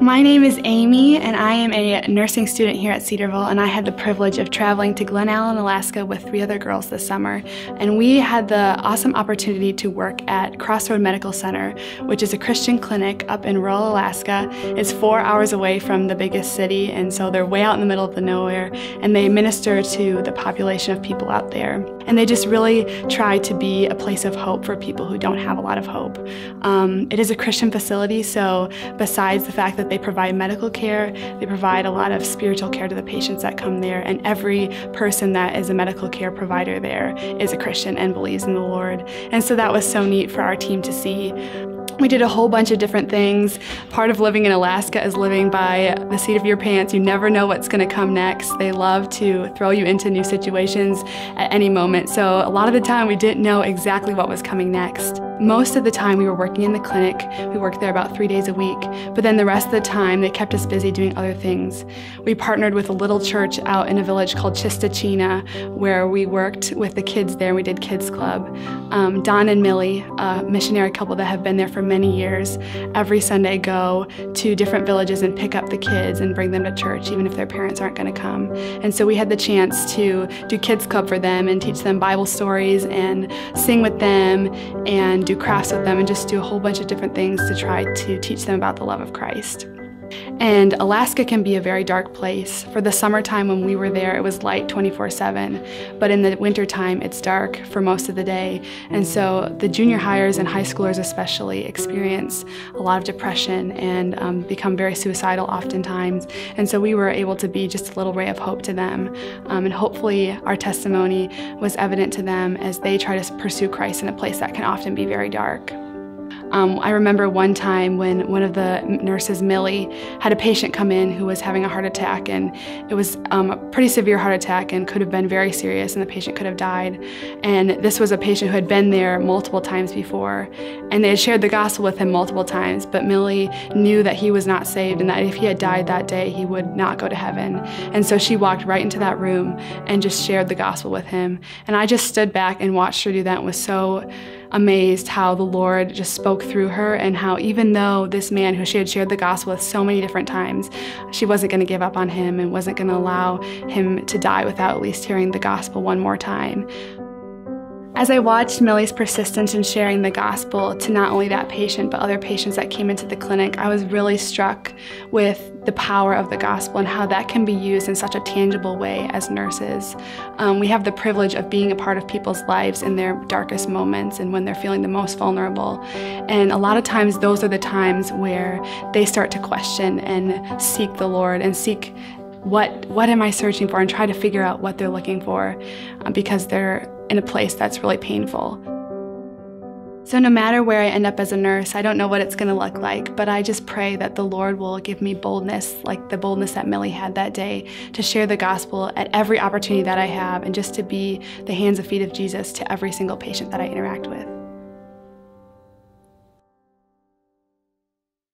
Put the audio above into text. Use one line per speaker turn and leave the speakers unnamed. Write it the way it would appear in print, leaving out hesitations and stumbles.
My name is Amy, and I am a nursing student here at Cedarville, and I had the privilege of traveling to Glen Allen, Alaska with 3 other girls this summer. And we had the awesome opportunity to work at Crossroad Medical Center, which is a Christian clinic up in rural Alaska. It's 4 hours away from the biggest city, and so they're way out in the middle of the nowhere, and they minister to the population of people out there. And they just really try to be a place of hope for people who don't have a lot of hope. It is a Christian facility, so besides the fact that they provide medical care, they provide a lot of spiritual care to the patients that come there, and every person that is a medical care provider there is a Christian and believes in the Lord. And so that was so neat for our team to see. We did a whole bunch of different things. Part of living in Alaska is living by the seat of your pants. You never know what's going to come next. They love to throw you into new situations at any moment. So a lot of the time we didn't know exactly what was coming next. Most of the time we were working in the clinic. We worked there about 3 days a week. But then the rest of the time they kept us busy doing other things. We partnered with a little church out in a village called Chistachina, where we worked with the kids there. We did Kids Club. Don and Millie, a missionary couple that have been there for many years, every Sunday go to different villages and pick up the kids and bring them to church, even if their parents aren't going to come. And so we had the chance to do Kids Club for them and teach them Bible stories and sing with them and do crafts with them and just do a whole bunch of different things to try to teach them about the love of Christ. And Alaska can be a very dark place. For the summertime when we were there, it was light 24/7, but in the wintertime it's dark for most of the day. And so the junior hires and high schoolers especially experience a lot of depression and become very suicidal oftentimes. And so we were able to be just a little ray of hope to them. And hopefully our testimony was evident to them as they try to pursue Christ in a place that can often be very dark. I remember one time when one of the nurses, Millie, had a patient come in who was having a heart attack, and it was a pretty severe heart attack and could have been very serious, and the patient could have died. And this was a patient who had been there multiple times before, and they had shared the gospel with him multiple times, but Millie knew that he was not saved and that if he had died that day, he would not go to heaven. And so she walked right into that room and just shared the gospel with him. And I just stood back and watched her do that and was so amazed how the Lord just spoke through her, and how even though this man who she had shared the gospel with so many different times, she wasn't going to give up on him and wasn't going to allow him to die without at least hearing the gospel one more time. As I watched Millie's persistence in sharing the gospel to not only that patient but other patients that came into the clinic, I was really struck with the power of the gospel and how that can be used in such a tangible way as nurses. We have the privilege of being a part of people's lives in their darkest moments and when they're feeling the most vulnerable. And a lot of times those are the times where they start to question and seek the Lord and seek what am I searching for, and try to figure out what they're looking for because they're in a place that's really painful. So no matter where I end up as a nurse, I don't know what it's going to look like, but I just pray that the Lord will give me boldness, like the boldness that Millie had that day, to share the gospel at every opportunity that I have and just to be the hands and feet of Jesus to every single patient that I interact with.